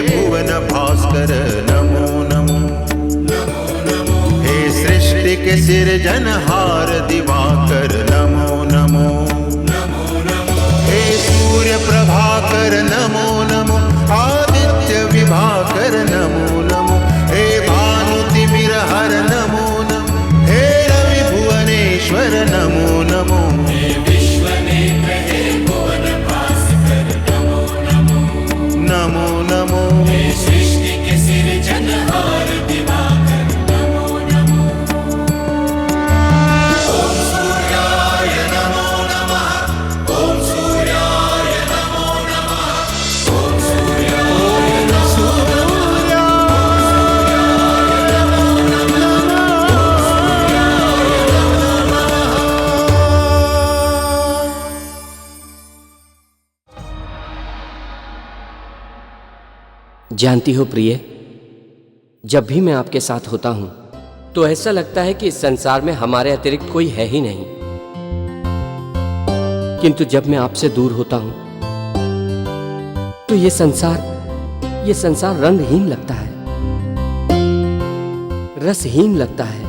भुवन भास्कर नमो नमो। हे सृष्टि के सिरजनहार दिवाकर नमो नमो। हे सूर्य प्रभाकर नमो नमो। आदित्य विभाकर नमो नमो। हे भानुतिमिरहर नमो नमो। हे रवि भुवनेश्वर नमो नमो। नमो नमो। हे सृष्टि के सिरजनहार दिवाकर नमो नमो। ओम सूर्याय नमो नमः। ओम सूर्याय नमो नमः। ओम सूर्याय नमो जानती हो प्रिय, जब भी मैं आपके साथ होता हूं तो ऐसा लगता है कि इस संसार में हमारे अतिरिक्त कोई है ही नहीं। किंतु जब मैं आपसे दूर होता हूं तो ये संसार रंगहीन लगता है, रसहीन लगता है।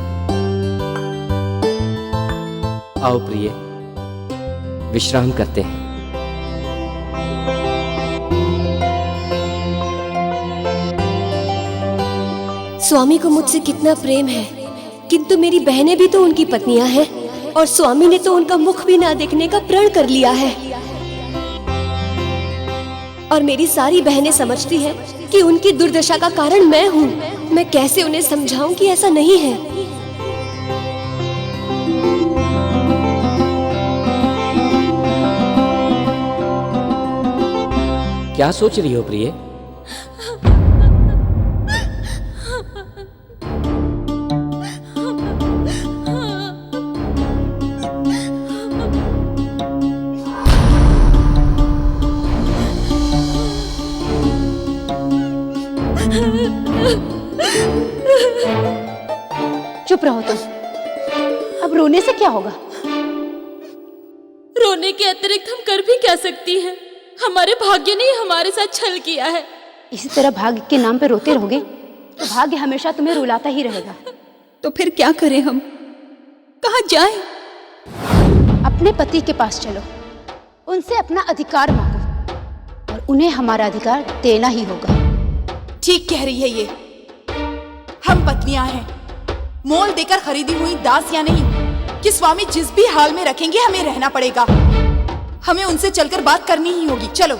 आओ प्रिय, विश्राम करते हैं। स्वामी को मुझसे कितना प्रेम है, किंतु मेरी बहनें भी तो उनकी पत्नियां हैं और स्वामी ने तो उनका मुख भी ना देखने का प्रण कर लिया है। और मेरी सारी बहनें समझती हैं कि उनकी दुर्दशा का कारण मैं हूँ। मैं कैसे उन्हें समझाऊं कि ऐसा नहीं है। क्या सोच रही हो प्रिय? चुप रहो तुम। अब रोने से क्या होगा? रोने के अतिरिक्त हम कर भी क्या सकती हैं? हमारे भाग्य ने हमारे साथ छल किया है। इसी तरह भाग्य के नाम पे रोते रहोगे तो भाग्य हमेशा तुम्हें रुलाता ही रहेगा। तो फिर क्या करें हम? कहाँ जाएं? अपने पति के पास चलो, उनसे अपना अधिकार मांगो और उन्हें हमारा अधिकार देना ही होगा। ठीक कह रही है ये। हम पत्नियां हैं, मोल देकर खरीदी हुई दास या नहीं कि स्वामी जिस भी हाल में रखेंगे हमें रहना पड़ेगा। हमें उनसे चलकर बात करनी ही होगी। चलो।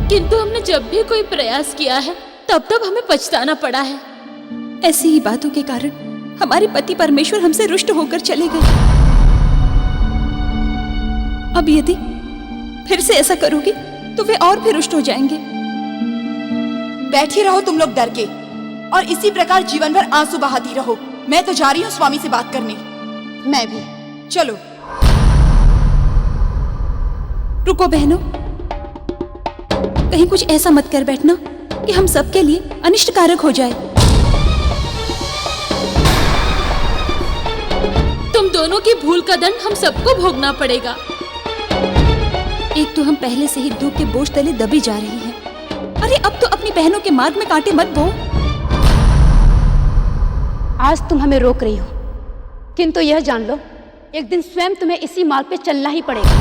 किंतु हमने जब भी कोई प्रयास किया है तब हमें पछताना पड़ा है। ऐसी ही बातों के कारण हमारे पति परमेश्वर हमसे रुष्ट होकर चले गए। अब यदि फिर से ऐसा करोगी तो वे और भी रुष्ट हो जाएंगे। बैठी रहो तुम लोग डर के और इसी प्रकार जीवन भर आंसू बहाती रहो। मैं तो जा रही हूँ स्वामी से बात करने। मैं भी। चलो। रुको बहनों, कहीं कुछ ऐसा मत कर बैठना कि हम सबके लिए अनिष्टकारक हो जाए। तुम दोनों की भूल का दंड हम सबको भोगना पड़ेगा। एक तो हम पहले से ही दुख के बोझ तले दबी जा रही हैं। अरे अब तो अपनी बहनों के मार्ग में कांटे मत बो। आज तुम हमें रोक रही हो, किंतु यह जान लो एक दिन स्वयं तुम्हें इसी मार्ग पे चलना ही पड़ेगा।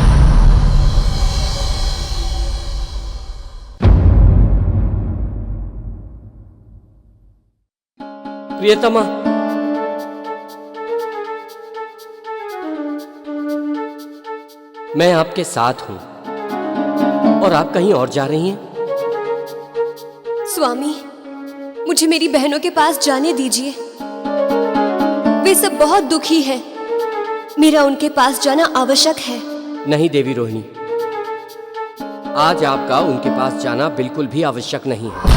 प्रियतमा, मैं आपके साथ हूं और आप कहीं और जा रही हैं। स्वामी, मुझे मेरी बहनों के पास जाने दीजिए। वे सब बहुत दुखी हैं। मेरा उनके पास जाना आवश्यक है। नहीं देवी रोहिणी, आज आपका उनके पास जाना बिल्कुल भी आवश्यक नहीं है।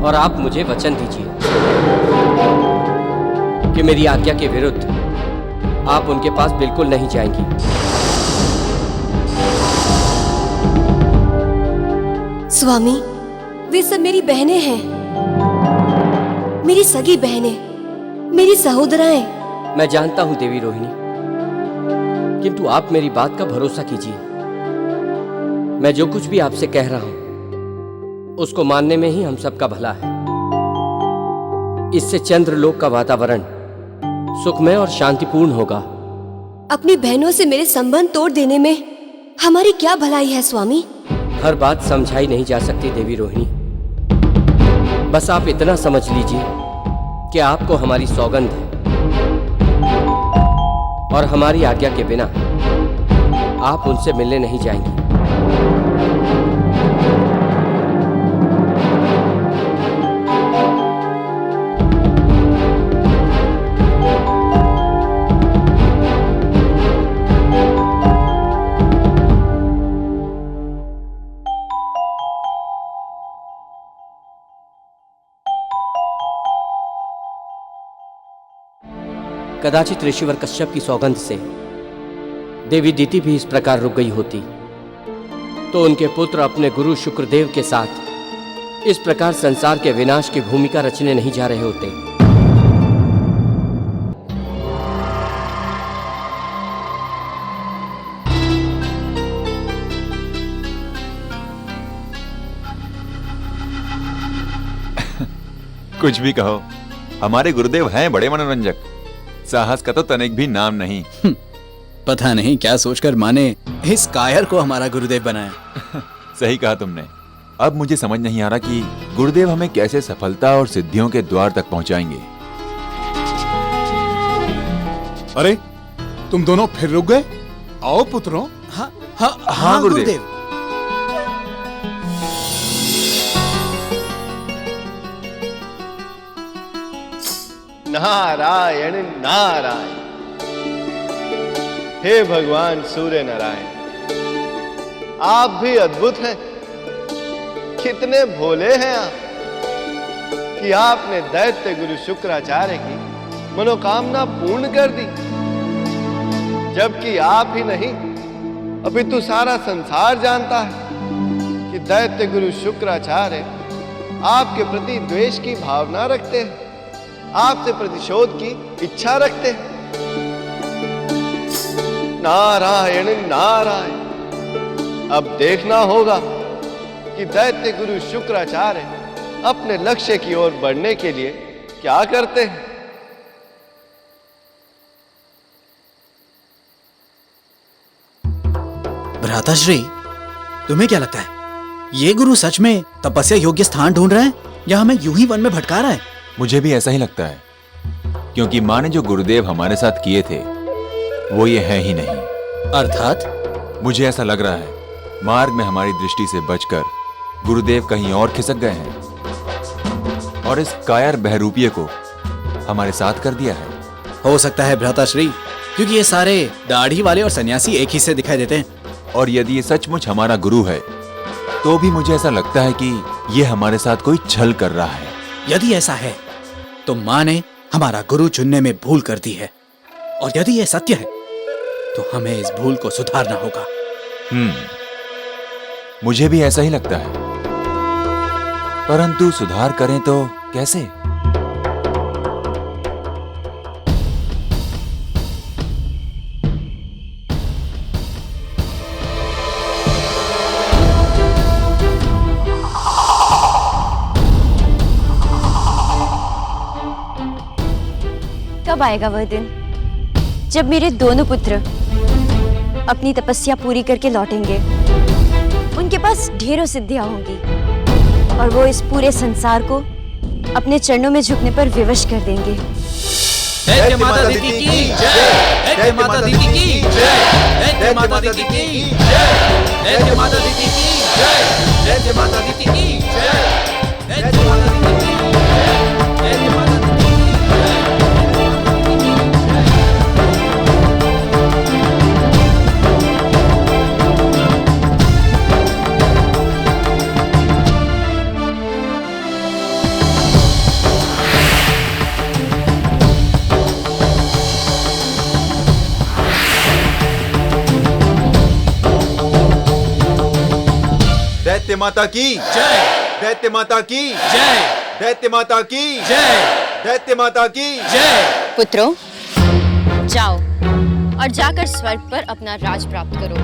और आप मुझे वचन दीजिए कि मेरी आज्ञा के विरुद्ध आप उनके पास बिल्कुल नहीं जाएंगी। स्वामी, वे सब मेरी बहनें हैं, मेरी सगी बहनें, मेरी सहोदराएं। मैं जानता हूं देवी रोहिणी, किंतु आप मेरी बात का भरोसा कीजिए। मैं जो कुछ भी आपसे कह रहा हूं उसको मानने में ही हम सबका भला है। इससे चंद्रलोक का वातावरण सुखमय और शांतिपूर्ण होगा। अपनी बहनों से मेरे संबंध तोड़ देने में हमारी क्या भलाई है स्वामी? हर बात समझाई नहीं जा सकती देवी रोहिणी। बस आप इतना समझ लीजिए कि आपको हमारी सौगंध है और हमारी आज्ञा के बिना आप उनसे मिलने नहीं जाएंगी। कदाचित ऋषिवर कश्यप की सौगंध से देवी दीति भी इस प्रकार रुक गई होती तो उनके पुत्र अपने गुरु शुक्रदेव के साथ इस प्रकार संसार के विनाश की भूमिका रचने नहीं जा रहे होते। कुछ भी कहो, हमारे गुरुदेव हैं बड़े मनोरंजक। साहस का तो तनिक भी नाम नहीं। पता नहीं क्या सोचकर माँ ने इस कायर को हमारा गुरुदेव बनाया। सही कहा तुमने। अब मुझे समझ नहीं आ रहा कि गुरुदेव हमें कैसे सफलता और सिद्धियों के द्वार तक पहुंचाएंगे। अरे तुम दोनों फिर रुक गए? आओ पुत्रों। हाँ गुरुदेव। नारायण नारायण। हे भगवान सूर्य नारायण, आप भी अद्भुत हैं। कितने भोले हैं आप कि आपने दैत्य गुरु शुक्राचार्य की मनोकामना पूर्ण कर दी। जबकि आप ही नहीं अपितु सारा संसार जानता है कि दैत्य गुरु शुक्राचार्य आपके प्रति द्वेष की भावना रखते हैं, आपसे प्रतिशोध की इच्छा रखते हैं। नारायण नारायण। अब देखना होगा कि दैत्य गुरु शुक्राचार्य अपने लक्ष्य की ओर बढ़ने के लिए क्या करते हैं। भ्राताश्री, तुम्हें क्या लगता है, ये गुरु सच में तपस्या योग्य स्थान ढूंढ रहे हैं या हमें यूं ही वन में भटका रहा है? मुझे भी ऐसा ही लगता है, क्योंकि माँ ने जो गुरुदेव हमारे साथ किए थे वो ये है ही नहीं। अर्थात? मुझे ऐसा लग रहा है मार्ग में हमारी दृष्टि से बचकर गुरुदेव कहीं और खिसक गए हैं और इस कायर बहरूपिये को हमारे साथ कर दिया है। हो सकता है भ्राताश्री, क्योंकि ये सारे दाढ़ी वाले और सन्यासी एक ही से दिखाई देते हैं। और यदि ये सचमुच हमारा गुरु है तो भी मुझे ऐसा लगता है कि ये हमारे साथ कोई छल कर रहा है। यदि ऐसा है तो माँ ने हमारा गुरु चुनने में भूल कर दी है, और यदि यह सत्य है तो हमें इस भूल को सुधारना होगा। मुझे भी ऐसा ही लगता है, परंतु सुधार करें तो कैसे? कब आएगा वह दिन जब मेरे दोनों पुत्र अपनी तपस्या पूरी करके लौटेंगे? उनके पास ढेरों सिद्धियां होंगी और वो इस पूरे संसार को अपने चरणों में झुकने पर विवश कर देंगे। जय माता दी की जय। जय माता दी की जय। जय माता दी की जय। जय माता दी की जय। जय माता दी की जय। जय माता दी की जय। जय माता दी की जय। दैत्य माता की जय। दैत्य माता की जय। दैत्य माता की जय। दैत्य माता की जय। पुत्रों, जाओ और जाकर स्वर्ग पर अपना राज प्राप्त करो।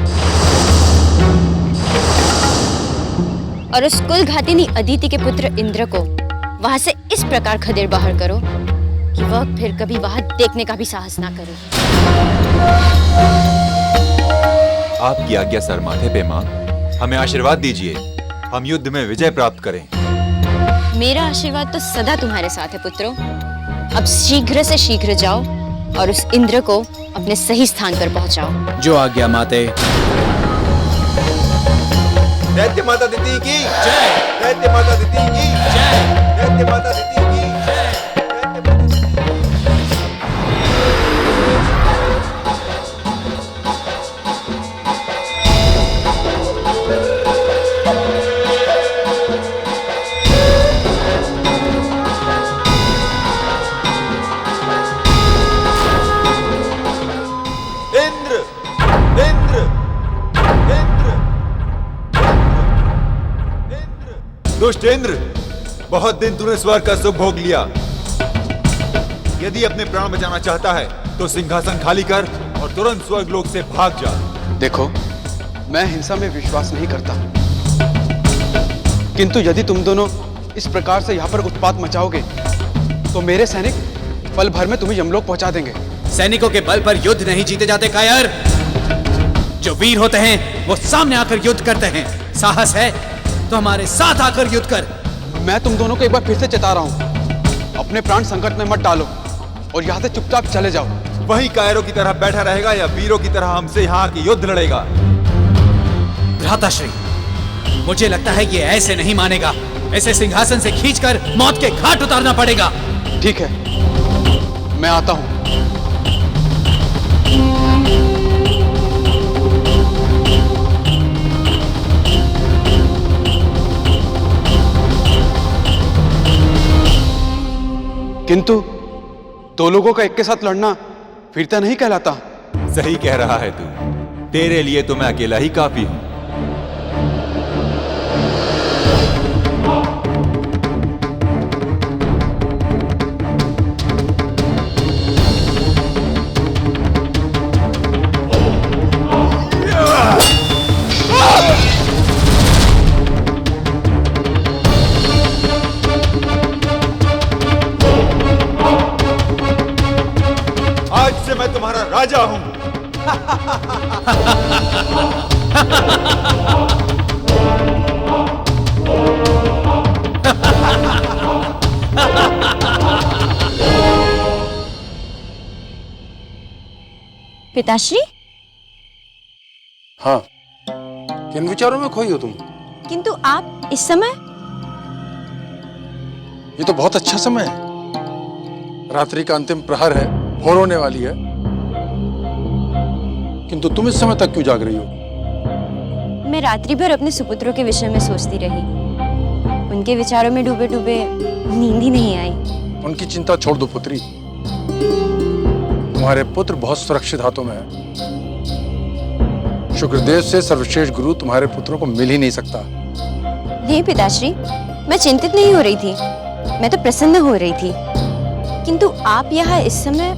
और उस कुलघातिनी अदिति के पुत्र इंद्र को वहां से इस प्रकार खदेड़ बाहर करो कि वह फिर कभी वहां देखने का भी साहस ना करे। आपकी आज्ञा सर माथे पे माँ, हमें आशीर्वाद दीजिए, हम युद्ध में विजय प्राप्त करें। मेरा आशीर्वाद तो सदा तुम्हारे साथ है पुत्रों। अब शीघ्र से शीघ्र जाओ और उस इंद्र को अपने सही स्थान पर पहुंचाओ। जो आज्ञा माते। दैत्य माता अदिति की जय। दैत्य माता अदिति की जय। दैत्य माता अदिति की दुष्ट इंद्र, बहुत दिन तूने स्वर्ग का सुख भोग लिया। यदि अपने प्राण बचाना चाहता है तो सिंहासन खाली कर और तुरंत स्वर्ग लोक से भाग जा। देखो, मैं हिंसा में विश्वास नहीं करता, किंतु यदि तुम दोनों इस प्रकार से यहाँ पर उत्पात मचाओगे तो मेरे सैनिक पल भर में तुम्हें यमलोक पहुंचा देंगे। सैनिकों के बल पर युद्ध नहीं जीते जाते कायर। जो वीर होते हैं वो सामने आकर युद्ध करते हैं। साहस है तो हमारे साथ आकर युद्ध कर। मैं तुम दोनों को एक बार फिर से चेता रहा हूँ, अपने प्राण संकट में मत डालो और यहाँ से चुपचाप चले जाओ। वही कायरों की तरह बैठा रहेगा या वीरों की तरह हमसे यहाँ आके युद्ध लड़ेगा? भ्राताश्री, मुझे लगता है ये ऐसे नहीं मानेगा। ऐसे सिंहासन से खींचकर मौत के घाट उतारना पड़ेगा। ठीक है, मैं आता हूँ। किंतु दो लोगों का एक के साथ लड़ना वीरता नहीं कहलाता। सही कह रहा है तू। तेरे लिए तो मैं अकेला ही काफी हूं। मैं तुम्हारा राजा हूं। पिताश्री? हाँ, किन विचारों में खोई हो तुम? किंतु आप इस समय? ये तो बहुत अच्छा समय है। रात्रि का अंतिम प्रहर है, भोर होने वाली है, किंतु तुम इस समय तक क्यों जाग रही हो? मैं रात्रि भर अपने सुपुत्रों के विषय में सोचती रही। उनके विचारों में डूबे डूबे नींद ही नहीं आई। उनकी चिंता छोड़ दो पुत्री, तुम्हारे पुत्र बहुत सुरक्षित हाथों में है। शुक्रदेव से सर्वश्रेष्ठ गुरु तुम्हारे पुत्रों को मिल ही नहीं सकता। नहीं पिताश्री, मैं चिंतित नहीं हो रही थी, मैं तो प्रसन्न हो रही थी। किंतु आप यहाँ इस समय?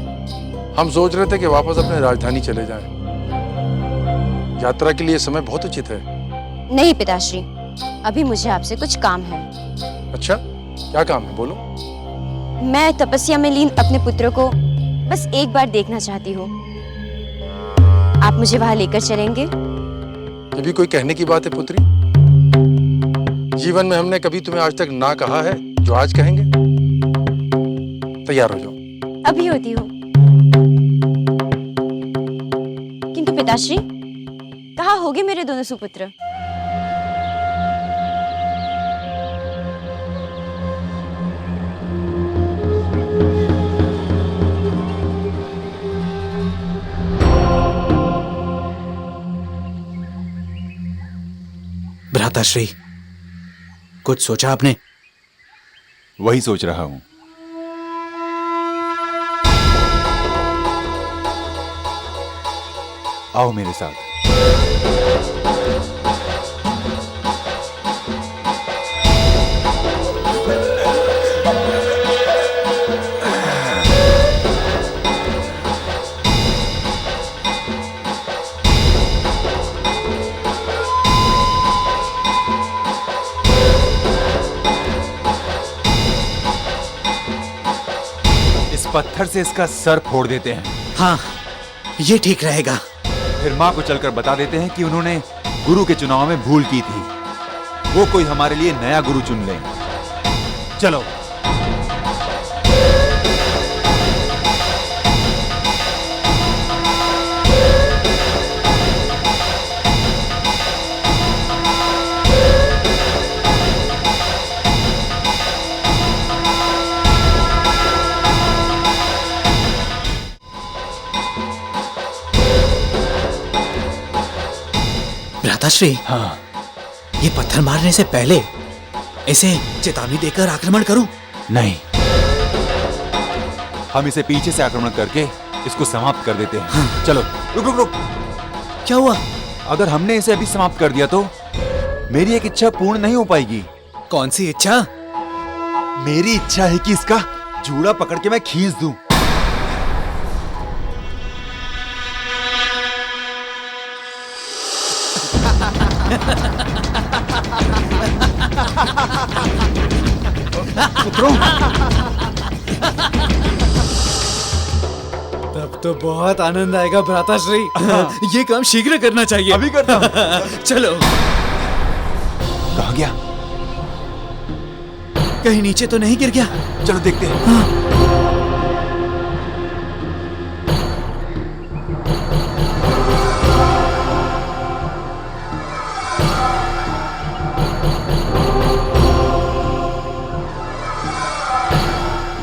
हम सोच रहे थे कि वापस अपने राजधानी चले जाएं। यात्रा के लिए समय बहुत उचित है। नहीं पिताश्री, अभी मुझे आपसे कुछ काम है। अच्छा, क्या काम है, बोलो। मैं तपस्या में लीन अपने पुत्र को बस एक बार देखना चाहती हूँ। आप मुझे वहां लेकर चलेंगे? ये भी कोई कहने की बात है पुत्री? जीवन में हमने कभी तुम्हें आज तक ना कहा है जो आज कहेंगे। तैयार हो जाओ। अभी होती हूँ। किंतु पिताश्री, कहाँ होगे मेरे दोनों सुपुत्र? भ्राताश्री, कुछ सोचा आपने? वही सोच रहा हूं। आओ मेरे साथ। पत्थर से इसका सर फोड़ देते हैं। हाँ, ये ठीक रहेगा। फिर माँ को चलकर बता देते हैं कि उन्होंने गुरु के चुनाव में भूल की थी। वो कोई हमारे लिए नया गुरु चुन लें। चलो। भ्राताश्री, हाँ, ये पत्थर मारने से पहले इसे चेतावनी देकर आक्रमण करूं? नहीं, हम इसे पीछे से आक्रमण करके इसको समाप्त कर देते हैं। हाँ। चलो। रुक रुक रुक। क्या हुआ? अगर हमने इसे अभी समाप्त कर दिया तो मेरी एक इच्छा पूर्ण नहीं हो पाएगी। कौन सी इच्छा? मेरी इच्छा है कि इसका जूड़ा पकड़ के मैं खींच दूं। पुत्रों, तब तो बहुत आनंद आएगा भ्राताश्री। ये काम शीघ्र करना चाहिए। अभी करता हूं। चलो। कहाँ गया? कहीं नीचे तो नहीं गिर गया? चलो देखते हैं। हाँ।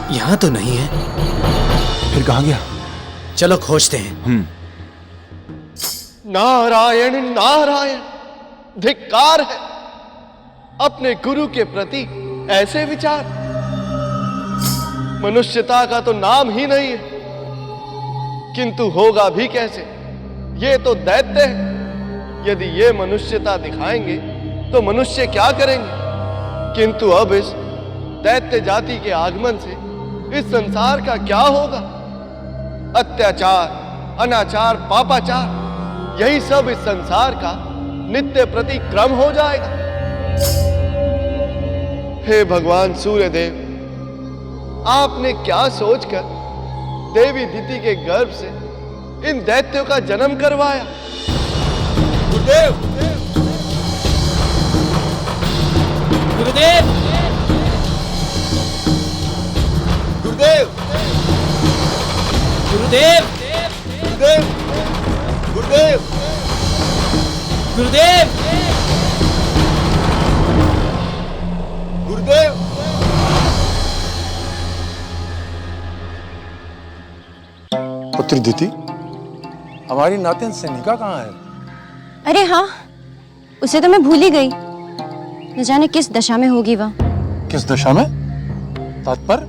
यहाँ तो नहीं है। फिर कहाँ गया? चलो खोजते हैं। नारायण नारायण, धिक्कार है अपने गुरु के प्रति ऐसे विचार। मनुष्यता का तो नाम ही नहीं है, किंतु होगा भी कैसे? ये तो दैत्य है। यदि ये मनुष्यता दिखाएंगे तो मनुष्य क्या करेंगे? किंतु अब इस दैत्य जाति के आगमन से इस संसार का क्या होगा? अत्याचार, अनाचार, पापाचार, यही सब इस संसार का नित्य प्रतिक्रम हो जाएगा। हे भगवान सूर्यदेव, आपने क्या सोचकर देवी दिति के गर्भ से इन दैत्यों का जन्म करवाया? गुरुदेव! गुरुदेव! गुरुदेव! गुरुदेव! गुरुदेव! गुरुदेव! गुरुदेव! गुरुदेव! पुत्री दिति, हमारी नातिन सैनिका कहाँ है? अरे हाँ, उसे तो मैं भूल ही गई। न जाने किस दशा में होगी वह। किस दशा में? तात्पर्य?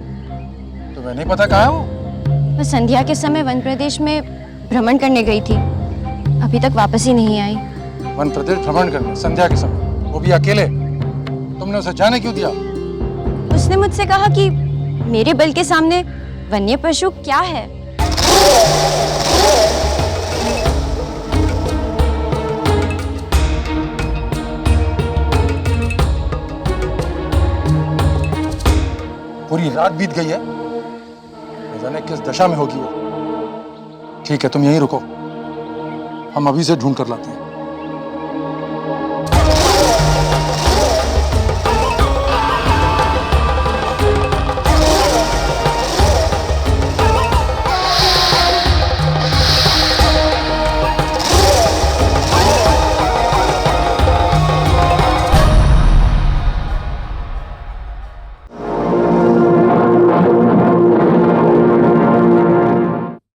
तुम्हें नहीं पता कहाँ है वो? वह संध्या के समय वन प्रदेश में भ्रमण करने गई थी, अभी तक वापस ही नहीं आई। वन प्रदेश भ्रमण करने संध्या के समय, वो भी अकेले? तुमने उसे जाने क्यों दिया? उसने मुझसे कहा कि मेरे बल के सामने वन्य पशु क्या है। पूरी रात बीत गई है, न जाने किस दशा में होगी वो। ठीक है, तुम यहीं रुको, हम अभी से ढूंढ कर लाते हैं।